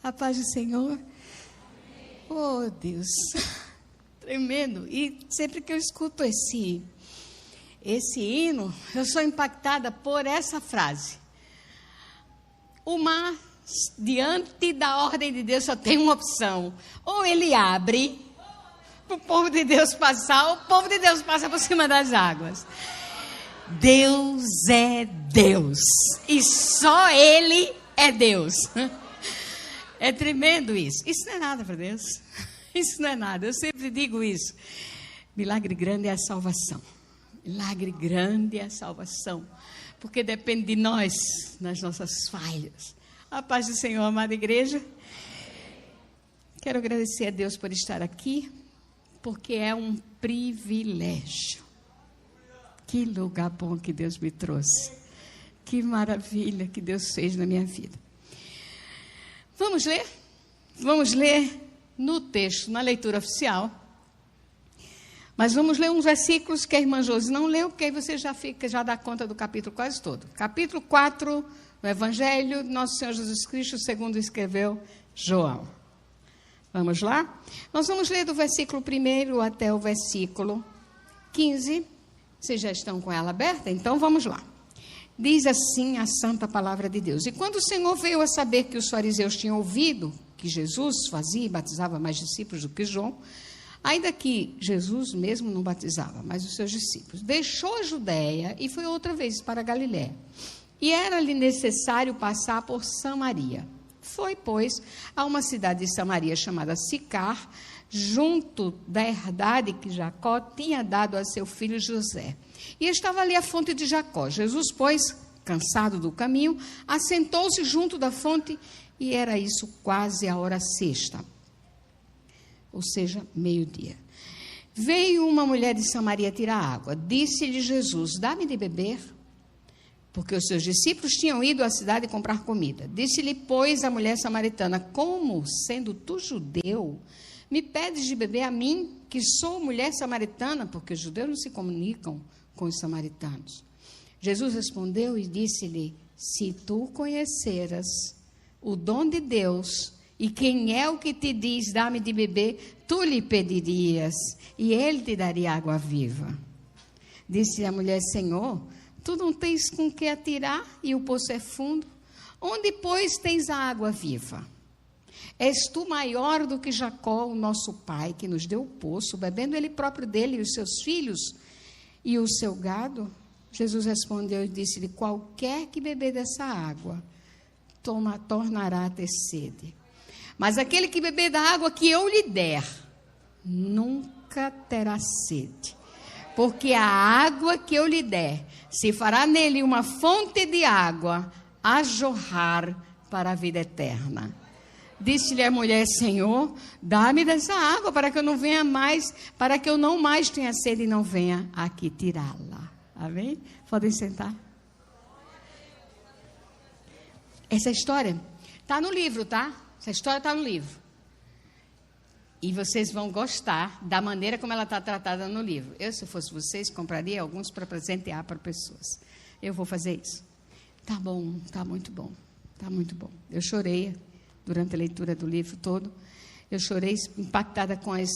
A paz do Senhor. Oh, Deus. Tremendo. E sempre que eu escuto esse hino, eu sou impactada por essa frase. O mar, diante da ordem de Deus, só tem uma opção. Ou ele abre para o povo de Deus passar, ou o povo de Deus passa por cima das águas. Deus é Deus. E só Ele é Deus. É tremendo isso. Isso não é nada para Deus. Isso não é nada. Eu sempre digo isso. Milagre grande é a salvação. Milagre grande é a salvação. Porque depende de nós, nas nossas falhas. A paz do Senhor, amada igreja. Quero agradecer a Deus por estar aqui. Porque é um privilégio. Que lugar bom que Deus me trouxe. Que maravilha que Deus fez na minha vida. Vamos ler? Vamos ler no texto, na leitura oficial. Mas vamos ler uns versículos que a irmã Josi não leu, porque aí você já dá conta do capítulo quase todo. Capítulo 4 do Evangelho de Nosso Senhor Jesus Cristo, segundo escreveu João. Vamos lá? Nós vamos ler do versículo 1 até o versículo 15. Vocês já estão com ela aberta? Então vamos lá. Diz assim a santa palavra de Deus. E quando o Senhor veio a saber que os fariseus tinham ouvido que Jesus fazia e batizava mais discípulos do que João, ainda que Jesus mesmo não batizava, mas os seus discípulos, deixou a Judéia e foi outra vez para a Galiléia. E era-lhe necessário passar por Samaria. Foi, pois, a uma cidade de Samaria chamada Sicar, junto da herdade que Jacó tinha dado a seu filho José. E estava ali a fonte de Jacó. Jesus, pois, cansado do caminho, assentou-se junto da fonte, e era isso quase a hora sexta, ou seja, meio-dia. Veio uma mulher de Samaria tirar água. Disse-lhe Jesus: dá-me de beber, porque os seus discípulos tinham ido à cidade comprar comida. Disse-lhe, pois, a mulher samaritana: como, sendo tu judeu, me pedes de beber a mim, que sou mulher samaritana? Porque os judeus não se comunicam com os samaritanos. Jesus respondeu e disse-lhe: se tu conheceras o dom de Deus, e quem é o que te diz, dá-me de beber, tu lhe pedirias, e ele te daria água viva. Disse a mulher: Senhor, tu não tens com que atirar, e o poço é fundo. Onde, pois, tens a água viva? És tu maior do que Jacó, o nosso pai, que nos deu o poço, bebendo ele próprio dele e os seus filhos e o seu gado? Jesus respondeu e disse-lhe: qualquer que beber dessa água, tornará a ter sede. Mas aquele que beber da água que eu lhe der, nunca terá sede. Porque a água que eu lhe der, se fará nele uma fonte de água a jorrar para a vida eterna. Disse-lhe a mulher: Senhor, dá-me dessa água para que eu não venha mais, para que eu não mais tenha sede e não venha aqui tirá-la. Amém? Podem sentar. Essa história está no livro, tá? Essa história está no livro. E vocês vão gostar da maneira como ela está tratada no livro. Eu, se fosse vocês, compraria alguns para presentear para pessoas. Eu vou fazer isso. Tá bom, tá muito bom. Tá muito bom. Eu chorei durante a leitura do livro todo. Eu chorei impactada com as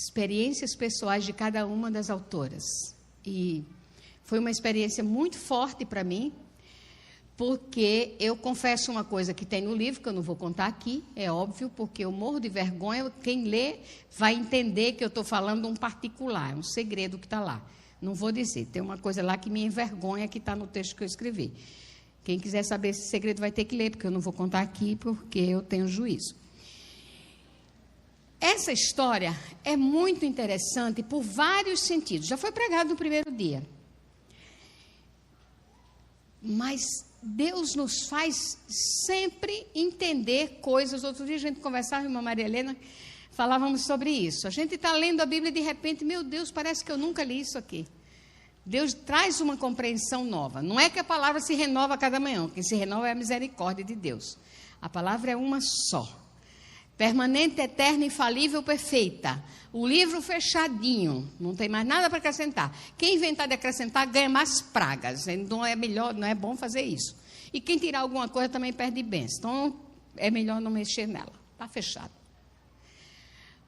experiências pessoais de cada uma das autoras. E foi uma experiência muito forte para mim, porque eu confesso uma coisa que tem no livro, que eu não vou contar aqui, é óbvio, porque eu morro de vergonha. Quem lê vai entender que eu estou falando um particular, um segredo que está lá. Não vou dizer, tem uma coisa lá que me envergonha, que está no texto que eu escrevi. Quem quiser saber esse segredo vai ter que ler, porque eu não vou contar aqui, porque eu tenho juízo. Essa história é muito interessante por vários sentidos. Já foi pregado no primeiro dia. Mas Deus nos faz sempre entender coisas. Outro dia a gente conversava, a irmã Maria Helena, falávamos sobre isso. A gente está lendo a Bíblia e de repente, meu Deus, parece que eu nunca li isso aqui. Deus traz uma compreensão nova. Não é que a palavra se renova a cada manhã, quem se renova é a misericórdia de Deus. A palavra é uma só. Permanente, eterna, infalível, perfeita. O livro fechadinho, não tem mais nada para acrescentar. Quem inventar de acrescentar ganha mais pragas. Não é melhor, não é bom fazer isso. E quem tirar alguma coisa também perde bênção. Então, é melhor não mexer nela. Está fechado.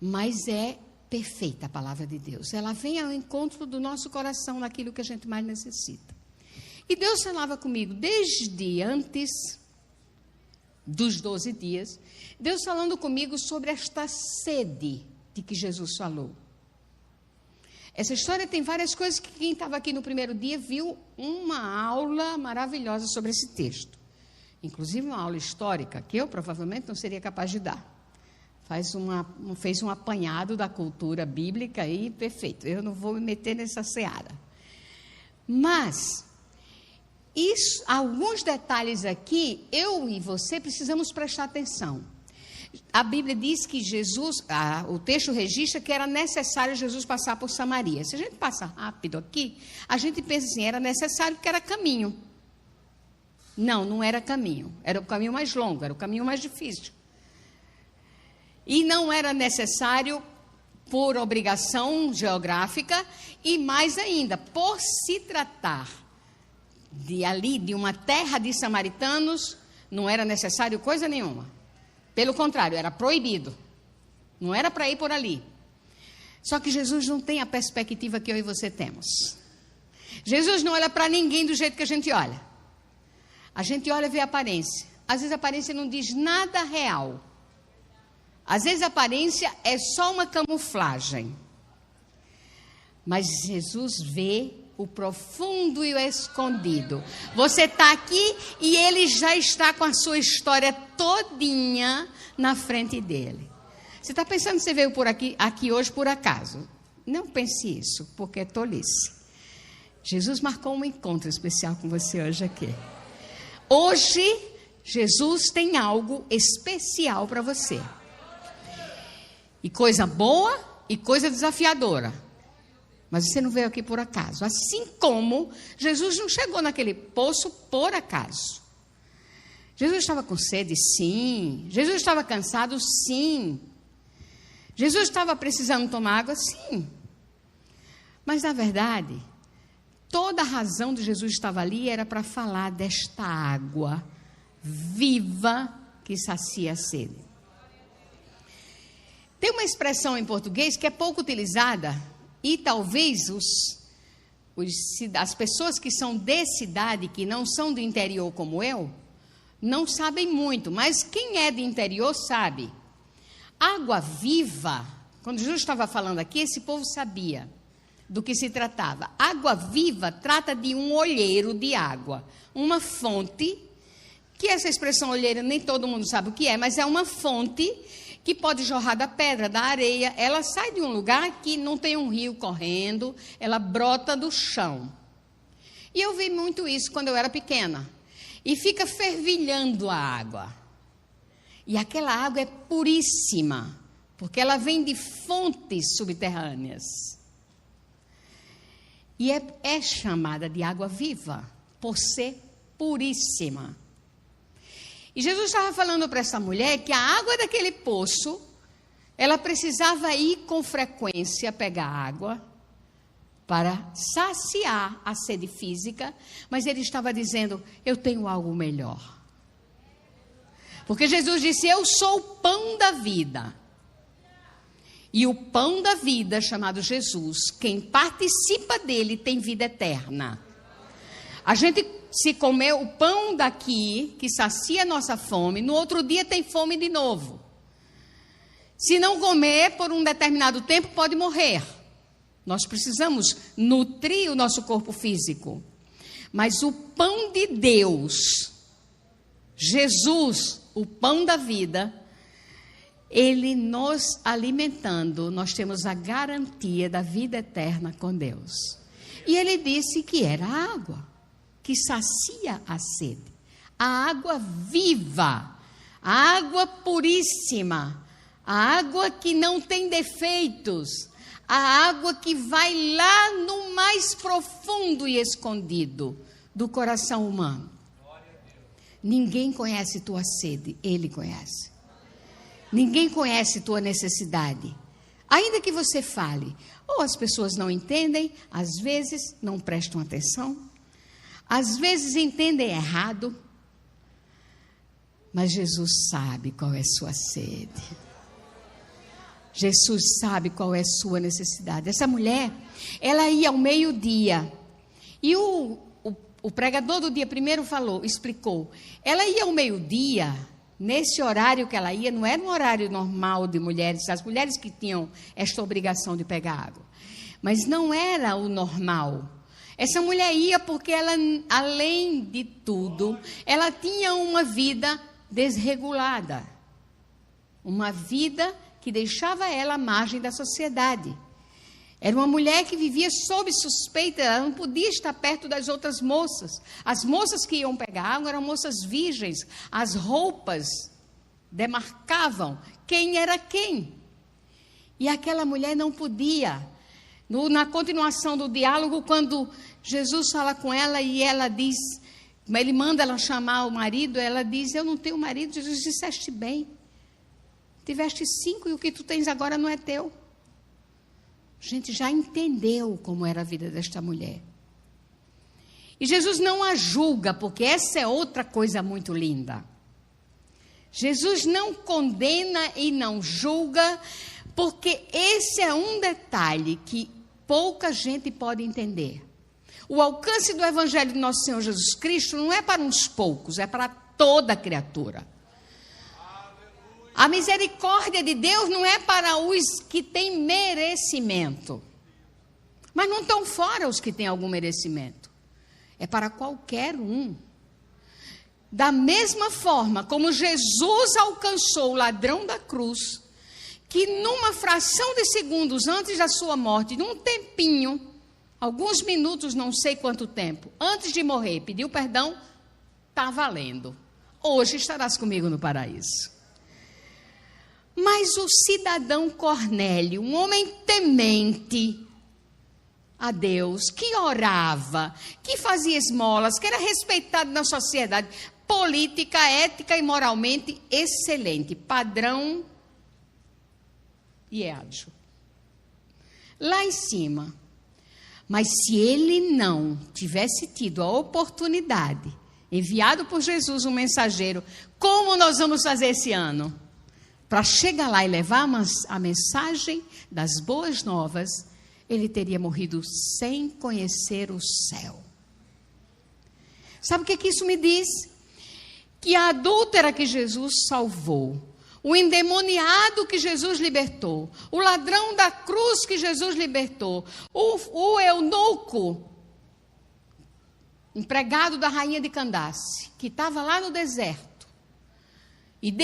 Mas é perfeita a palavra de Deus. Ela vem ao encontro do nosso coração naquilo que a gente mais necessita. E Deus falava comigo desde antes dos 12 dias. Deus falando comigo sobre esta sede de que Jesus falou. Essa história tem várias coisas que quem estava aqui no primeiro dia viu uma aula maravilhosa sobre esse texto. Inclusive uma aula histórica, que eu provavelmente não seria capaz de dar. Fez um apanhado da cultura bíblica aí, perfeito. Eu não vou me meter nessa seara. Mas, alguns detalhes aqui, eu e você precisamos prestar atenção. A Bíblia diz que o texto registra que era necessário Jesus passar por Samaria. Se a gente passa rápido aqui, a gente pensa assim, era necessário porque era caminho. Não, não era caminho. Era o caminho mais longo, era o caminho mais difícil. E não era necessário por obrigação geográfica e mais ainda, por se tratar de uma terra de samaritanos, não era necessário coisa nenhuma. Pelo contrário, era proibido. Não era para ir por ali. Só que Jesus não tem a perspectiva que eu e você temos. Jesus não olha para ninguém do jeito que a gente olha. A gente olha e vê a aparência. Às vezes a aparência não diz nada real. Às vezes a aparência é só uma camuflagem. Mas Jesus vê o profundo e o escondido. Você está aqui e ele já está com a sua história todinha na frente dele. Você está pensando que você veio aqui hoje por acaso? Não pense isso, porque é tolice. Jesus marcou um encontro especial com você hoje aqui. Hoje, Jesus tem algo especial para você. E coisa boa e coisa desafiadora. Mas você não veio aqui por acaso. Assim como Jesus não chegou naquele poço por acaso. Jesus estava com sede, sim. Jesus estava cansado, sim. Jesus estava precisando tomar água, sim. Mas, na verdade, toda a razão de Jesus estar ali era para falar desta água viva que sacia a sede. Tem uma expressão em português que é pouco utilizada e talvez as pessoas que são de cidade, que não são do interior como eu, não sabem muito, mas quem é do interior sabe. Água viva, quando Jesus estava falando aqui, esse povo sabia do que se tratava. Água viva trata de um olheiro de água, uma fonte, que essa expressão olheiro nem todo mundo sabe o que é, mas é uma fonte que pode jorrar da pedra, da areia. Ela sai de um lugar que não tem um rio correndo, ela brota do chão. E eu vi muito isso quando eu era pequena. E fica fervilhando a água. E aquela água é puríssima, porque ela vem de fontes subterrâneas. E é chamada de água viva, por ser puríssima. E Jesus estava falando para essa mulher que a água daquele poço, ela precisava ir com frequência pegar água para saciar a sede física, mas ele estava dizendo, eu tenho algo melhor. Porque Jesus disse, eu sou o pão da vida. E o pão da vida, chamado Jesus, quem participa dele tem vida eterna. A gente, se comer o pão daqui, que sacia a nossa fome, no outro dia tem fome de novo. Se não comer por um determinado tempo, pode morrer. Nós precisamos nutrir o nosso corpo físico. Mas o pão de Deus, Jesus, o pão da vida, ele nos alimentando, nós temos a garantia da vida eterna com Deus. E ele disse que era água que sacia a sede, a água viva, a água puríssima, a água que não tem defeitos, a água que vai lá no mais profundo e escondido do coração humano. Ninguém conhece tua sede, ele conhece. Ninguém conhece tua necessidade. Ainda que você fale, ou as pessoas não entendem, às vezes não prestam atenção, às vezes entendem errado, Mas Jesus sabe qual é a sua sede. Jesus sabe qual é a sua necessidade. Essa mulher, ela ia ao meio-dia. E o pregador do dia primeiro explicou. Ela ia ao meio-dia, nesse horário que ela ia, não era um horário normal de mulheres, as mulheres que tinham esta obrigação de pegar água. Mas não era o normal. Essa mulher ia porque ela, além de tudo, ela tinha uma vida desregulada. Uma vida que deixava ela à margem da sociedade. Era uma mulher que vivia sob suspeita, ela não podia estar perto das outras moças. As moças que iam pegar água eram moças virgens. As roupas demarcavam quem era quem. E aquela mulher não podia. Na continuação do diálogo, quando Jesus fala com ela e ela diz, ele manda ela chamar o marido, ela diz, eu não tenho marido. Jesus disse, disseste bem. Tiveste 5 e o que tu tens agora não é teu. A gente já entendeu como era a vida desta mulher. E Jesus não a julga, porque essa é outra coisa muito linda. Jesus não condena e não julga, porque esse é um detalhe que pouca gente pode entender. O alcance do Evangelho de Nosso Senhor Jesus Cristo não é para uns poucos, é para toda criatura. A misericórdia de Deus não é para os que têm merecimento. Mas não estão fora os que têm algum merecimento. É para qualquer um. Da mesma forma como Jesus alcançou o ladrão da cruz, que numa fração de segundos antes da sua morte, num tempinho, alguns minutos, não sei quanto tempo, antes de morrer, pediu perdão, está valendo. Hoje estarás comigo no paraíso. Mas o cidadão Cornélio, um homem temente a Deus, que orava, que fazia esmolas, que era respeitado na sociedade, política, ética e moralmente excelente, padrão e édio. Lá em cima. Mas se ele não tivesse tido a oportunidade, enviado por Jesus um mensageiro, como nós vamos fazer esse ano? Para chegar lá e levar a mensagem das boas novas, ele teria morrido sem conhecer o céu. Sabe o que isso me diz? Que a adúltera que Jesus salvou, o endemoniado que Jesus libertou, o ladrão da cruz que Jesus libertou, o eunuco, empregado da rainha de Candace, que estava lá no deserto, e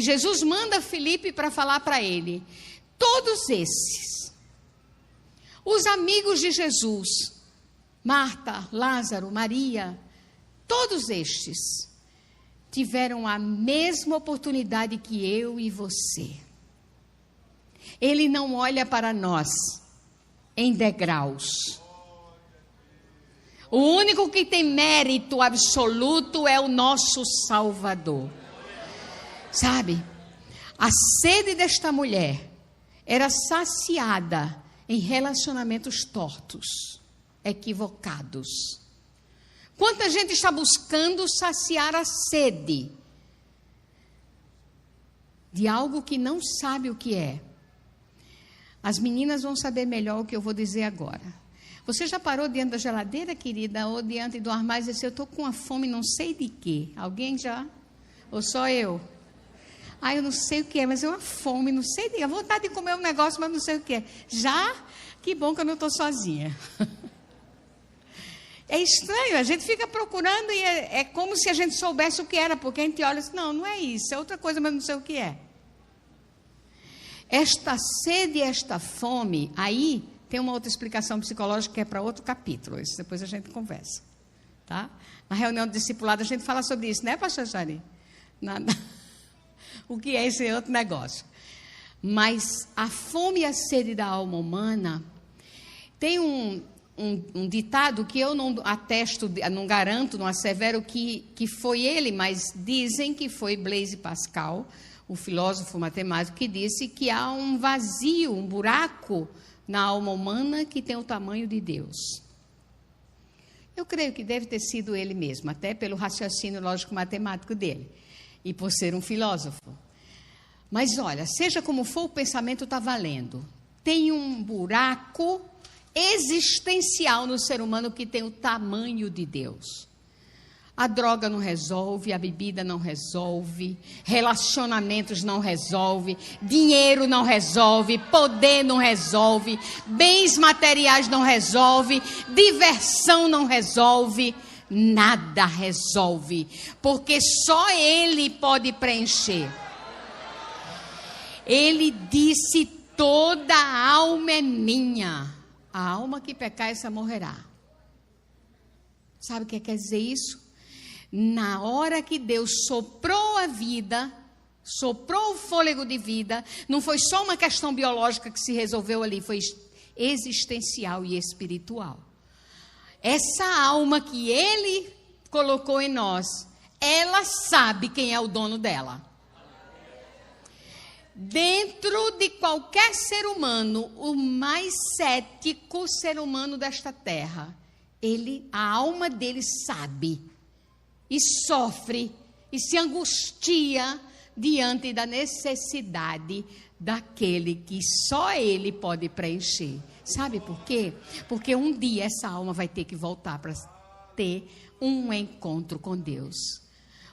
Jesus manda Filipe para falar para ele. Todos esses, os amigos de Jesus, Marta, Lázaro, Maria, todos estes tiveram a mesma oportunidade que eu e você. Ele não olha para nós em degraus. O único que tem mérito absoluto é o nosso Salvador. Sabe, a sede desta mulher era saciada em relacionamentos tortos, equivocados. Quanta gente está buscando saciar a sede de algo que não sabe o que é? As meninas vão saber melhor o que eu vou dizer agora. Você já parou diante da geladeira, querida, ou diante do armário e disse, eu estou com uma fome não sei de quê? Alguém já? Ou só eu? Eu não sei o que é, mas é uma fome, não sei de quê. A vontade de comer um negócio, mas não sei o que é. Já? Que bom que eu não estou sozinha. É estranho, a gente fica procurando e é como se a gente soubesse o que era, porque a gente olha assim, não é isso, é outra coisa, mas não sei o que é. Esta sede e esta fome, aí tem uma outra explicação psicológica que é para outro capítulo, isso depois a gente conversa. Tá? Na reunião do discipulado a gente fala sobre isso, né, pastor Jari? O que é esse outro negócio? Mas a fome e a sede da alma humana tem um ditado que eu não atesto, não garanto, não assevero que foi ele, mas dizem que foi Blaise Pascal, o filósofo matemático, que disse que há um vazio, um buraco na alma humana que tem o tamanho de Deus. Eu creio que deve ter sido ele mesmo, até pelo raciocínio lógico-matemático dele. e por ser um filósofo. Mas olha, seja como for, o pensamento está valendo. Tem um buraco existencial no ser humano que tem o tamanho de Deus. A droga não resolve, a bebida não resolve, relacionamentos não resolve, dinheiro não resolve, poder não resolve, bens materiais não resolve, diversão não resolve, nada resolve, porque só Ele pode preencher. Ele disse: toda a alma é minha, a alma que pecar, essa morrerá. Sabe o que quer dizer isso? Na hora que Deus soprou a vida, soprou o fôlego de vida, não foi só uma questão biológica que se resolveu ali, foi existencial e espiritual. Essa alma que Ele colocou em nós, ela sabe quem é o dono dela. Dentro de qualquer ser humano, o mais cético ser humano desta terra, a alma dele sabe e sofre e se angustia diante da necessidade daquele que só Ele pode preencher. Sabe por quê? Porque um dia essa alma vai ter que voltar para ter um encontro com Deus.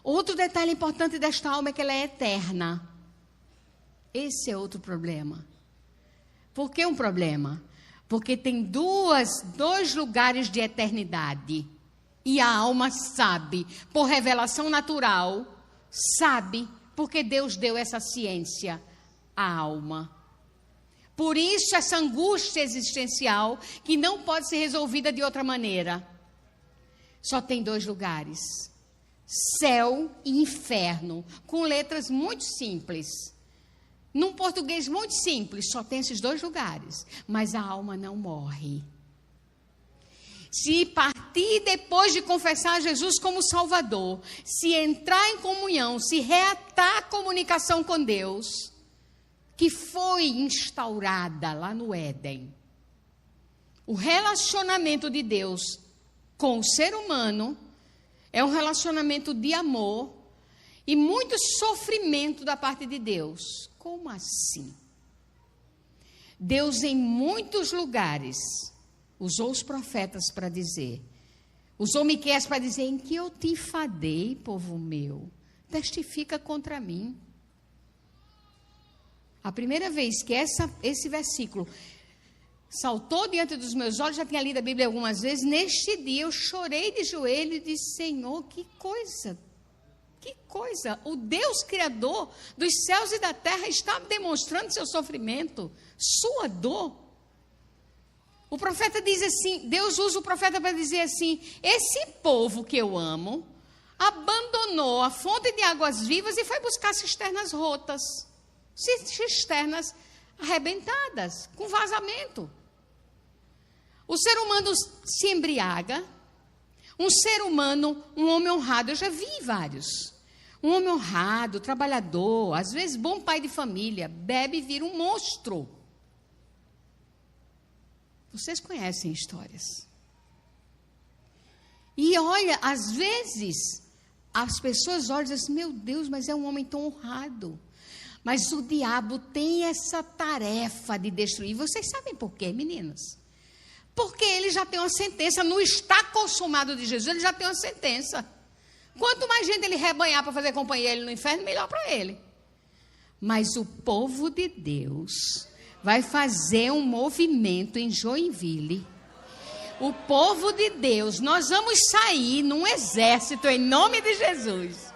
Outro detalhe importante desta alma é que ela é eterna. Esse é outro problema. Por que um problema? Porque tem dois lugares de eternidade. E a alma sabe, por revelação natural, sabe, porque Deus deu essa ciência à alma. Por isso essa angústia existencial que não pode ser resolvida de outra maneira. Só tem dois lugares: céu e inferno, com letras muito simples. Num português muito simples, só tem esses dois lugares. Mas a alma não morre. Se partir depois de confessar Jesus como Salvador, se entrar em comunhão, se reatar a comunicação com Deus, que foi instaurada lá no Éden, o relacionamento de Deus com o ser humano é um relacionamento de amor e muito sofrimento da parte de Deus. Como assim? Deus, em muitos lugares, usou os profetas para dizer, usou Miqueias para dizer: em que eu te enfadei, povo meu, testifica contra mim. A primeira vez que esse versículo saltou diante dos meus olhos, já tinha lido a Bíblia algumas vezes, neste dia eu chorei de joelho e disse: Senhor, que coisa, o Deus Criador dos céus e da terra está demonstrando seu sofrimento, sua dor. O profeta diz assim, Deus usa o profeta para dizer assim: esse povo que eu amo, abandonou a fonte de águas vivas e foi buscar cisternas rotas, cisternas arrebentadas, com vazamento. O ser humano se embriaga, um ser humano, um homem honrado, eu já vi vários. Um homem honrado, trabalhador, às vezes bom pai de família, bebe e vira um monstro. Vocês conhecem histórias. E olha, às vezes, as pessoas olham e dizem assim: meu Deus, mas é um homem tão honrado. Mas o diabo tem essa tarefa de destruir. Vocês sabem por quê, meninas? Porque ele já tem uma sentença, no está consumado de Jesus, ele já tem uma sentença. Quanto mais gente ele rebanhar para fazer companhia a ele no inferno, melhor para ele. Mas o povo de Deus vai fazer um movimento em Joinville. O povo de Deus, nós vamos sair num exército em nome de Jesus.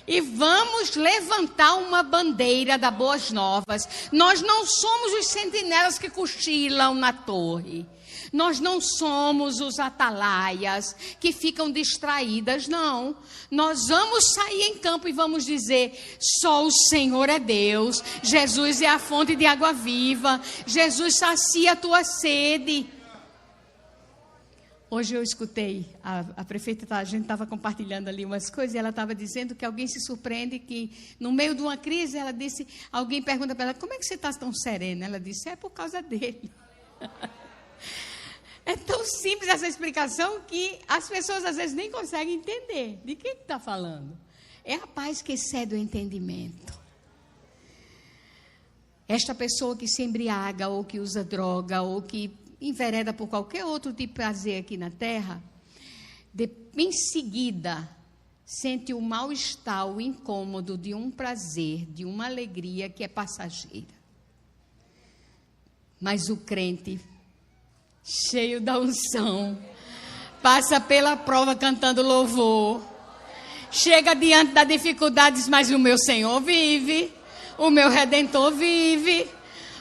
E vamos levantar uma bandeira da Boas Novas. Nós não somos os sentinelas que cochilam na torre. Nós não somos os atalaias que ficam distraídas, não. Nós vamos sair em campo e vamos dizer: só o Senhor é Deus. Jesus é a fonte de água viva. Jesus sacia a tua sede. Hoje eu escutei, a prefeita, a gente estava compartilhando ali umas coisas, e ela estava dizendo que alguém se surpreende que, no meio de uma crise, ela disse, alguém pergunta para ela: como é que você está tão serena? Ela disse: é por causa dele. É tão simples essa explicação que as pessoas às vezes nem conseguem entender de quem está falando. é a paz que excede o entendimento. Esta pessoa que se embriaga, ou que usa droga, ou que envereda por qualquer outro tipo de prazer aqui na terra, em seguida sente o mal-estar, o incômodo de um prazer, de uma alegria que é passageira. Mas o crente, cheio da unção, passa pela prova cantando louvor, chega diante das dificuldades, mas o meu Senhor vive, o meu Redentor vive,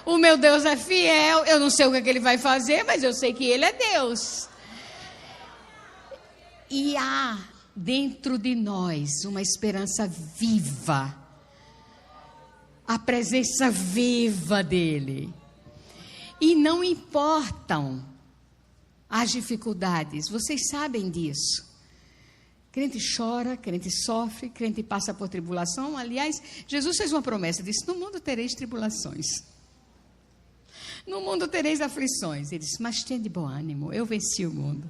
o meu Deus é fiel. Eu não sei o que ele vai fazer, mas eu sei que ele é Deus. E há dentro de nós uma esperança viva, a presença viva dele. E não importam as dificuldades, vocês sabem disso. Crente chora, crente sofre, crente passa por tribulação. Aliás, Jesus fez uma promessa, disse: no mundo tereis tribulações, no mundo tereis aflições. Ele disse: mas tenha de bom ânimo, eu venci o mundo.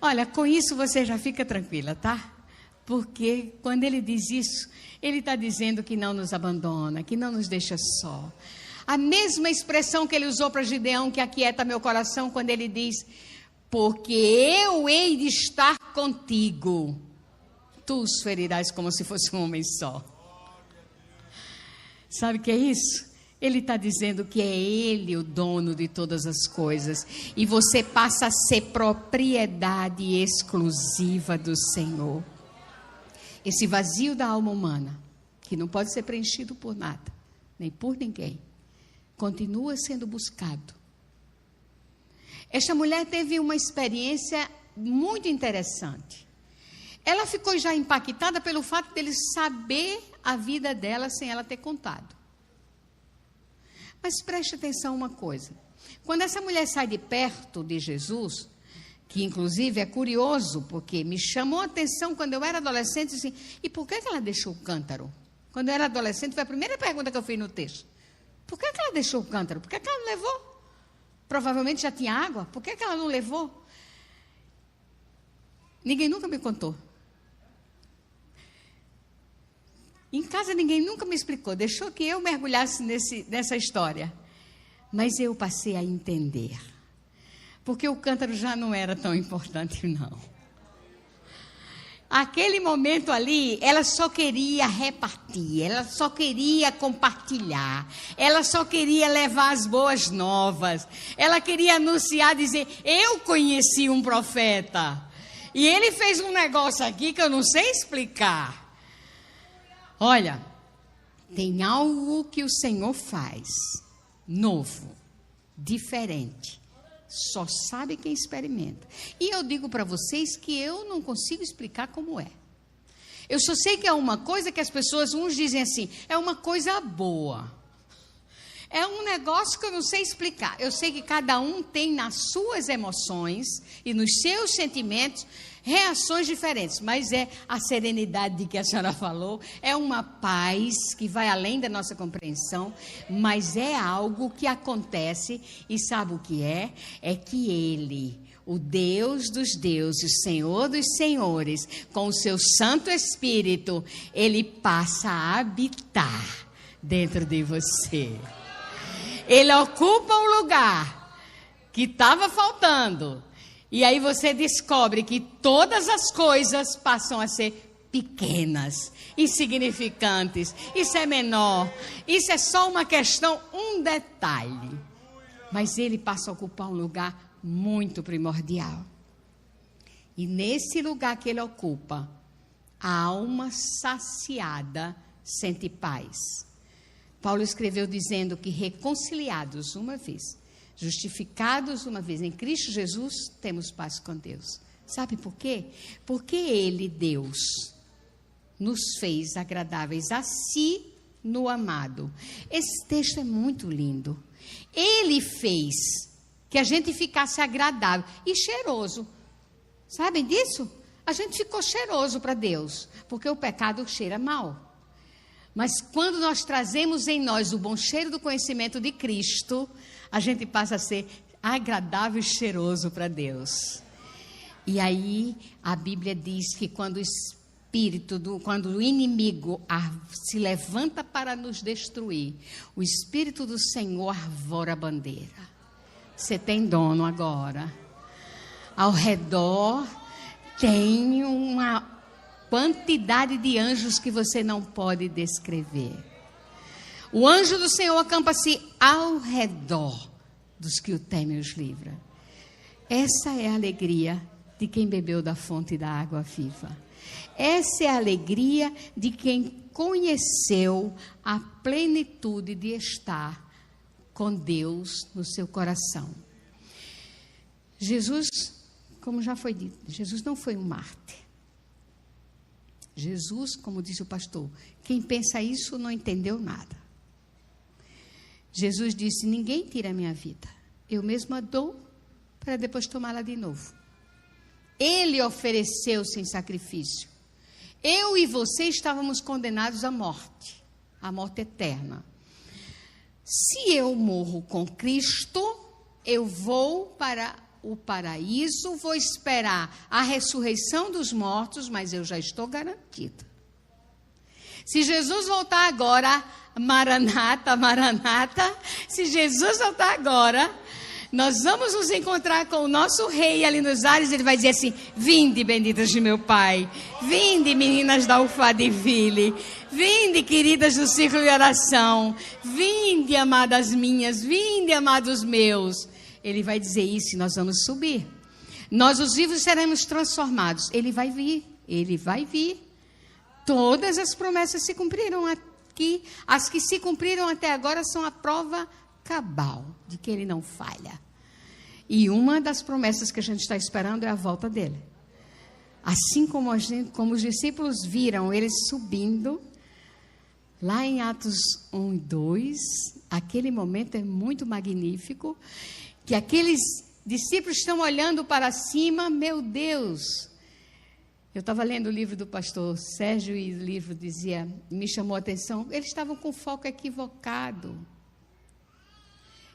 Olha, com isso você já fica tranquila, tá? Porque quando ele diz isso, ele está dizendo que não nos abandona, que não nos deixa só. A mesma expressão que ele usou para Gideão, que aquieta meu coração, quando ele diz: porque eu hei de estar contigo, tu os ferirás como se fosse um homem só. Sabe o que é isso? Ele está dizendo que é ele o dono de todas as coisas, e você passa a ser propriedade exclusiva do Senhor. Esse vazio da alma humana, que não pode ser preenchido por nada, nem por ninguém, continua sendo buscado. Esta mulher teve uma experiência muito interessante. Ela ficou já impactada pelo fato de ele saber a vida dela sem ela ter contado. Mas preste atenção uma coisa. Quando essa mulher sai de perto de Jesus, que inclusive é curioso, porque me chamou a atenção quando eu era adolescente, assim, e por que ela deixou o cântaro? Quando eu era adolescente, foi a primeira pergunta que eu fiz no texto. Por que ela deixou o cântaro? Por que ela não levou? Provavelmente já tinha água. Por que ela não levou? Ninguém nunca me contou. Em casa ninguém nunca me explicou. Deixou que eu mergulhasse nessa história. Mas eu passei a entender. Porque o cântaro já não era tão importante, não. Aquele momento ali, ela só queria repartir, ela só queria compartilhar, ela só queria levar as boas novas, ela queria anunciar, dizer: eu conheci um profeta, e ele fez um negócio aqui que eu não sei explicar. Olha, tem algo que o Senhor faz, novo, diferente. Só sabe quem experimenta. E eu digo para vocês que eu não consigo explicar como é. Eu só sei que é uma coisa que as pessoas, uns dizem assim, é uma coisa boa. É um negócio que eu não sei explicar. Eu sei que cada um tem nas suas emoções e nos seus sentimentos reações diferentes. Mas é a serenidade de que a senhora falou, é uma paz que vai além da nossa compreensão, mas é algo que acontece e sabe o que é? É que Ele, o Deus dos deuses, o Senhor dos senhores, com o seu Santo Espírito, Ele passa a habitar dentro de você. Ele ocupa um lugar que estava faltando. E aí você descobre que todas as coisas passam a ser pequenas, insignificantes. Isso é menor. Isso é só uma questão, um detalhe. Mas ele passa a ocupar um lugar muito primordial. E nesse lugar que ele ocupa, a alma saciada sente paz. Paulo escreveu dizendo que reconciliados uma vez, justificados uma vez em Cristo Jesus, temos paz com Deus. Sabe por quê? Porque Ele, Deus, nos fez agradáveis a si no amado. Esse texto é muito lindo. Ele fez que a gente ficasse agradável e cheiroso. Sabem disso? A gente ficou cheiroso para Deus, porque o pecado cheira mal. Mas quando nós trazemos em nós o bom cheiro do conhecimento de Cristo, a gente passa a ser agradável e cheiroso para Deus. E aí a Bíblia diz que quando o espírito, quando o inimigo se levanta para nos destruir, o Espírito do Senhor arvora a bandeira. Você tem dono agora. Ao redor tem uma quantidade de anjos que você não pode descrever. O anjo do Senhor acampa-se ao redor dos que o temem e os livra. Essa é a alegria de quem bebeu da fonte da água viva. Essa é a alegria de quem conheceu a plenitude de estar com Deus no seu coração. Jesus, como já foi dito, Jesus não foi um mártir. Jesus, como disse o pastor, quem pensa isso não entendeu nada. Jesus disse, ninguém tira a minha vida. Eu mesmo a dou para depois tomá-la de novo. Ele ofereceu-se em sacrifício. Eu e você estávamos condenados à morte eterna. Se eu morro com Cristo, eu vou para o paraíso, vou esperar a ressurreição dos mortos, mas eu já estou garantida. Se Jesus voltar agora, Maranata, Maranata, se Jesus voltar agora, nós vamos nos encontrar com o nosso rei ali nos ares, ele vai dizer assim, vinde, benditas de meu Pai, vinde, meninas da Alfadeville, vinde, queridas do círculo de oração, vinde, amadas minhas, vinde, amados meus. Ele vai dizer isso e nós vamos subir. Nós, os vivos, seremos transformados. Ele vai vir, ele vai vir. Todas as promessas se cumpriram aqui. As que se cumpriram até agora são a prova cabal de que ele não falha. E uma das promessas que a gente está esperando é a volta dele. Assim como os discípulos viram ele subindo, lá em Atos 1 e 2, aquele momento é muito magnífico, que aqueles discípulos estão olhando para cima, meu Deus. Eu estava lendo o livro do pastor Sérgio e o livro dizia, me chamou a atenção, eles estavam com foco equivocado.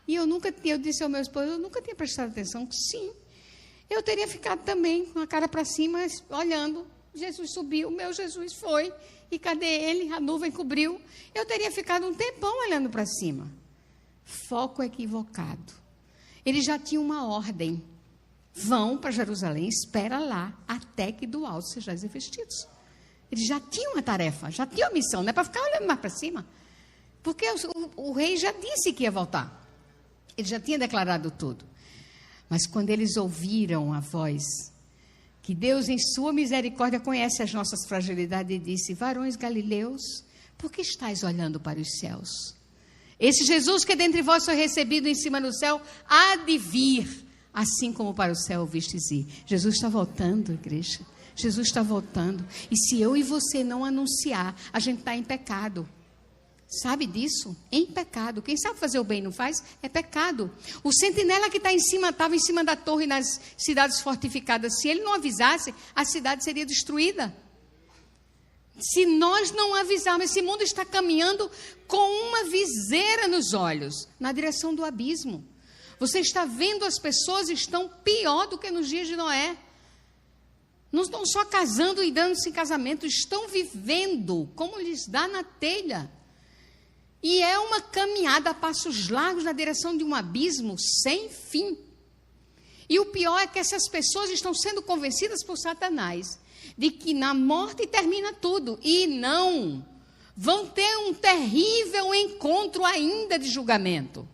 E eu disse ao meu esposo, eu nunca tinha prestado atenção, sim. Eu teria ficado também com a cara para cima, olhando. Jesus subiu, o meu Jesus foi. E cadê ele? A nuvem cobriu. Eu teria ficado um tempão olhando para cima. Foco equivocado. Eles já tinham uma ordem. Vão para Jerusalém, espera lá, até que do alto sejais revestidos. Eles já tinham uma tarefa, já tinham a missão, não é para ficar olhando mais para cima. Porque o rei já disse que ia voltar. Ele já tinha declarado tudo. Mas quando eles ouviram a voz, que Deus em sua misericórdia conhece as nossas fragilidades, e disse, varões galileus, por que estáis olhando para os céus? Esse Jesus que dentre vós foi recebido em cima do céu, há de vir, assim como para o céu o vistes ir. Jesus está voltando, igreja. Jesus está voltando. E se eu e você não anunciar, a gente está em pecado. Sabe disso? Em pecado. Quem sabe fazer o bem e não faz, é pecado. O sentinela que está em cima, estava em cima da torre nas cidades fortificadas. Se ele não avisasse, a cidade seria destruída. Se nós não avisarmos, esse mundo está caminhando com uma viseira nos olhos, na direção do abismo. Você está vendo as pessoas estão pior do que nos dias de Noé. Não estão só casando e dando-se em casamento, estão vivendo como lhes dá na telha. E é uma caminhada a passos largos na direção de um abismo sem fim. E o pior é que essas pessoas estão sendo convencidas por Satanás de que na morte termina tudo. E não. Vão ter um terrível encontro ainda de julgamento.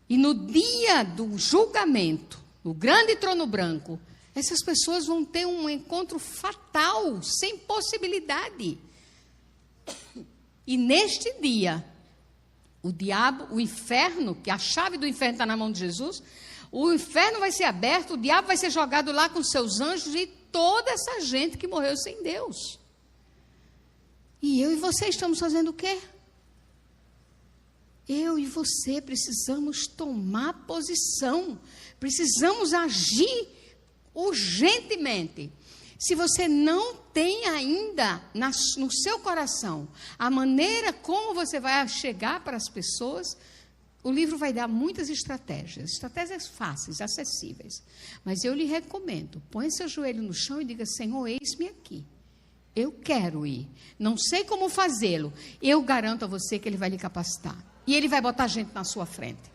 E no dia do julgamento, no grande trono branco, essas pessoas vão ter um encontro fatal, sem possibilidade. E neste dia, o diabo, o inferno, que a chave do inferno está na mão de Jesus, o inferno vai ser aberto, o diabo vai ser jogado lá com seus anjos e toda essa gente que morreu sem Deus. E eu e você estamos fazendo o quê? Eu e você precisamos tomar posição, precisamos agir urgentemente. Se você não tem ainda no seu coração a maneira como você vai chegar para as pessoas, o livro vai dar muitas estratégias fáceis, acessíveis. Mas eu lhe recomendo, põe seu joelho no chão e diga, Senhor, eis-me aqui. eu quero ir. Não sei como fazê-lo. Eu garanto a você que ele vai lhe capacitar. E ele vai botar gente na sua frente.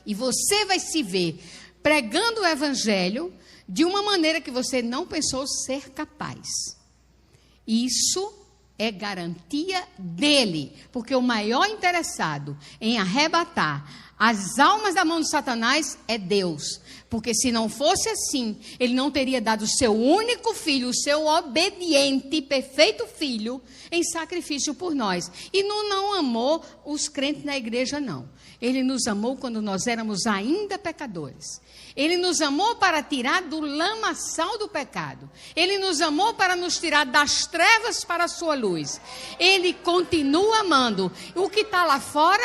E você vai se ver pregando o evangelho de uma maneira que você não pensou ser capaz. Isso é garantia dele, porque o maior interessado em arrebatar as almas da mão de Satanás é Deus. Porque se não fosse assim, ele não teria dado o seu único filho, o seu obediente, perfeito filho, em sacrifício por nós. E não amou os crentes na igreja, não. Ele nos amou quando nós éramos ainda pecadores. Ele nos amou para tirar do lamaçal do pecado. Ele nos amou para nos tirar das trevas para a sua luz. Ele continua amando. O que está lá fora,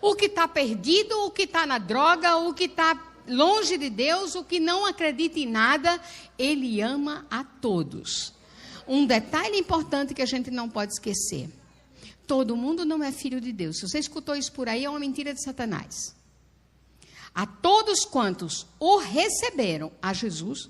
o que está perdido, o que está na droga, o que está longe de Deus, o que não acredita em nada, ele ama a todos. Um detalhe importante que a gente não pode esquecer. Todo mundo não é filho de Deus. Se você escutou isso por aí, é uma mentira de Satanás. A todos quantos o receberam, a Jesus,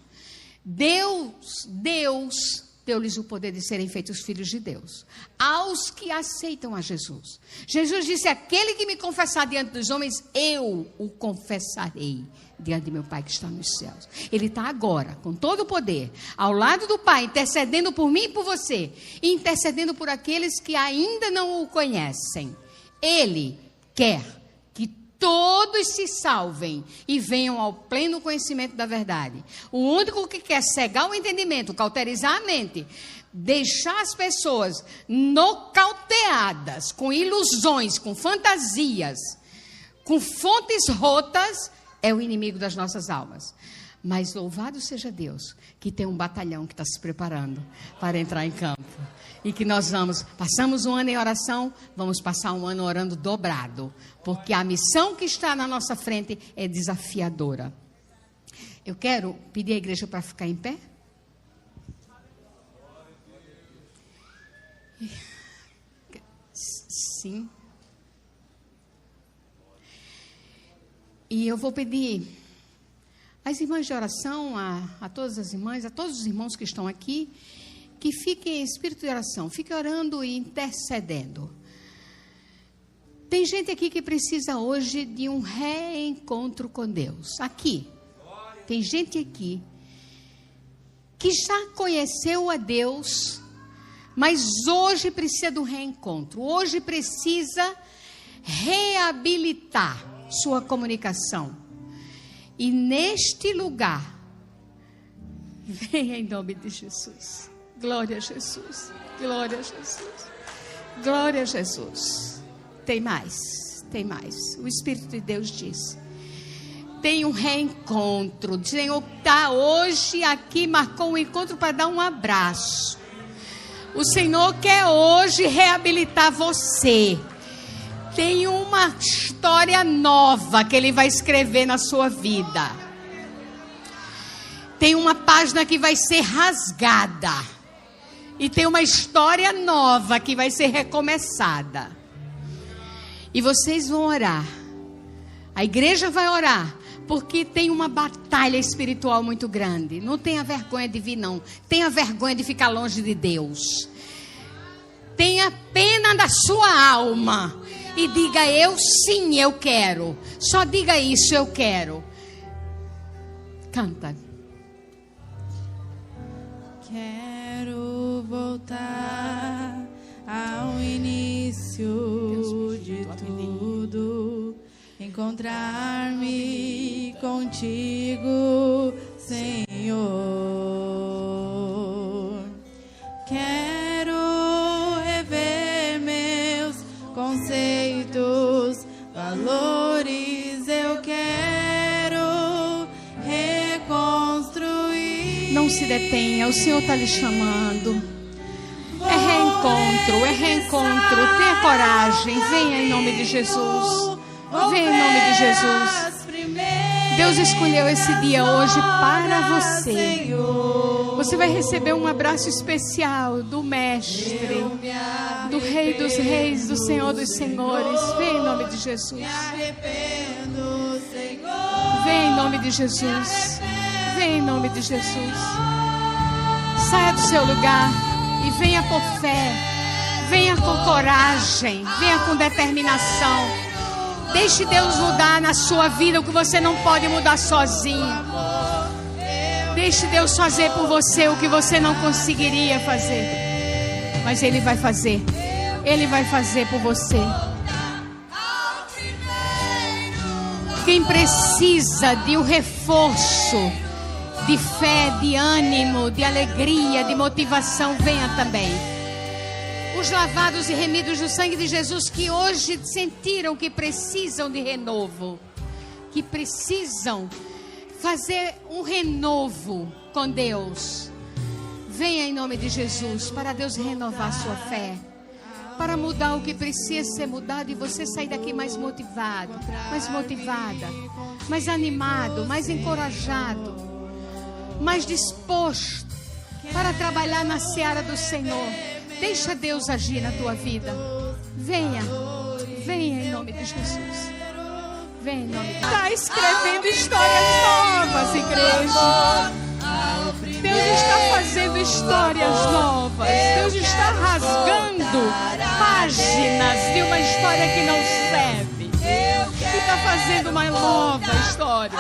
Deus deu-lhes o poder de serem feitos filhos de Deus. Aos que aceitam a Jesus. Jesus disse, aquele que me confessar diante dos homens, eu o confessarei diante de meu Pai que está nos céus. Ele está agora, com todo o poder, ao lado do Pai, intercedendo por mim e por você, e intercedendo por aqueles que ainda não o conhecem. Ele quer que todos se salvem e venham ao pleno conhecimento da verdade. O único que quer cegar o entendimento, cauterizar a mente, deixar as pessoas nocauteadas, com ilusões, com fantasias, com fontes rotas, é o inimigo das nossas almas. Mas louvado seja Deus, que tem um batalhão que está se preparando para entrar em campo. E que nós passamos um ano em oração, vamos passar um ano orando dobrado. Porque a missão que está na nossa frente é desafiadora. Eu quero pedir à igreja para ficar em pé. Sim. E eu vou pedir às irmãs de oração, a todas as irmãs, a todos os irmãos que estão aqui, que fiquem em espírito de oração, fiquem orando e intercedendo. Tem gente aqui que precisa hoje de um reencontro com Deus. Aqui. Tem gente aqui que já conheceu a Deus, mas hoje precisa do reencontro. Hoje precisa reabilitar sua comunicação. E neste lugar, venha em nome de Jesus. Glória a Jesus. Glória a Jesus. Glória a Jesus. Tem mais. Tem mais. O Espírito de Deus diz. Tem um reencontro. O Senhor está hoje aqui, marcou um encontro para dar um abraço. O Senhor quer hoje reabilitar você. Tem uma história nova que Ele vai escrever na sua vida. Tem uma página que vai ser rasgada. E tem uma história nova que vai ser recomeçada. E vocês vão orar. A igreja vai orar. Porque tem uma batalha espiritual muito grande. Não tenha vergonha de vir, não. Tenha vergonha de ficar longe de Deus. Tenha pena da sua alma. E diga, eu sim, eu quero. Só diga isso, eu quero. Canta. Quero voltar ao início de tudo. Encontrar-me contigo, Senhor. Quero rever meus conceitos, valores, eu quero reconstruir. Não se detenha, o Senhor está lhe chamando. É reencontro, é reencontro. Tenha coragem, venha em nome de Jesus. Venha em nome de Jesus. Deus escolheu esse dia hoje para você. Você vai receber um abraço especial do Mestre, do Rei dos Reis, do Senhor dos Senhores. Vem em nome de Jesus. Vem em nome de Jesus. Vem em nome de Jesus. Saia do seu lugar E venha por fé, venha com coragem, venha com determinação. Deixe Deus mudar na sua vida o que você não pode mudar sozinho. Deixe Deus fazer por você o que você não conseguiria fazer. Mas Ele vai fazer. Ele vai fazer por você. Quem precisa de um reforço de fé, de ânimo, de alegria, de motivação, venha também. Os lavados e remidos do sangue de Jesus que hoje sentiram que precisam de renovo, que precisam fazer um renovo com Deus. Venha em nome de Jesus, para Deus renovar sua fé, para mudar o que precisa ser mudado e você sair daqui mais motivado, mais motivada, mais animado, mais encorajado, mais disposto para trabalhar na seara do Senhor. Deixa Deus agir na tua vida. Venha, venha em nome de Jesus. Vem em nome de Jesus. Está escrevendo histórias novas, igreja. Deus está fazendo histórias novas. Deus está rasgando páginas de uma história que não serve. E está fazendo uma nova história.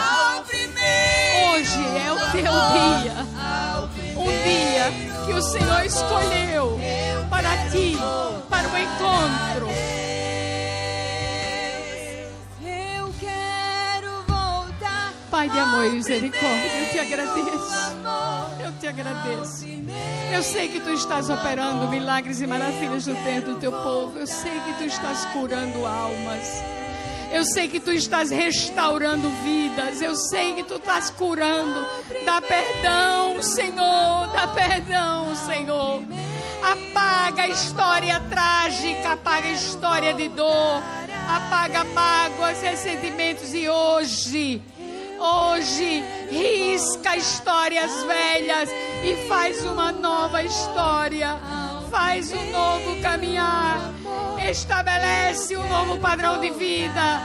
Hoje é o teu dia. Um dia que o Senhor escolheu para ti, para o encontro. Eu quero voltar. Pai de amor e misericórdia, eu te agradeço. Eu te agradeço. Eu sei que tu estás operando milagres e maravilhas no dentro do teu povo. Eu sei que tu estás curando almas. Eu sei que tu estás restaurando vidas. Eu sei que tu estás curando. Dá perdão, Senhor. Dá perdão, Senhor. Apaga a história trágica. Apaga a história de dor. Apaga mágoas, ressentimentos. E hoje, risca histórias velhas e faz uma nova história. Faz um novo caminhar. Estabelece um novo padrão de vida.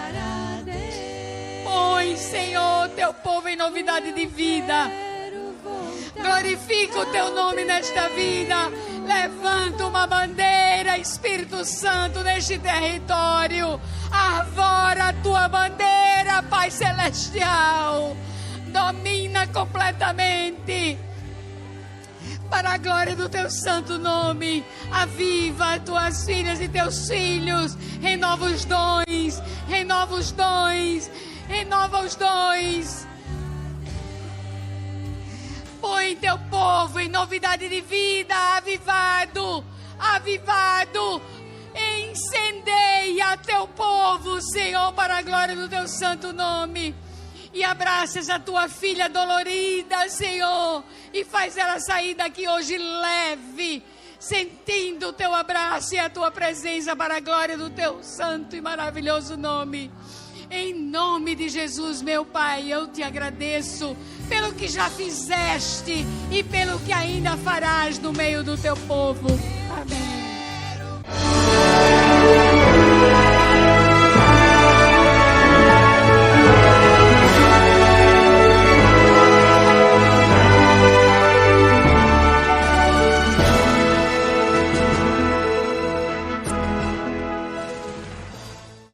Põe, Senhor, teu povo em novidade de vida. Glorifica o teu nome nesta vida. Levanta uma bandeira, Espírito Santo, neste território. Arvora a tua bandeira, Pai Celestial. Domina completamente. Para a glória do teu santo nome, aviva as tuas filhas e teus filhos, renova os dons, renova os dons, renova os dons. Põe teu povo em novidade de vida, avivado, avivado. Incendeia teu povo, Senhor, para a glória do teu santo nome. E abraças a tua filha dolorida, Senhor, e faz ela sair daqui hoje leve, sentindo o teu abraço e a tua presença para a glória do teu santo e maravilhoso nome. Em nome de Jesus, meu Pai, eu te agradeço pelo que já fizeste e pelo que ainda farás no meio do teu povo. Amém.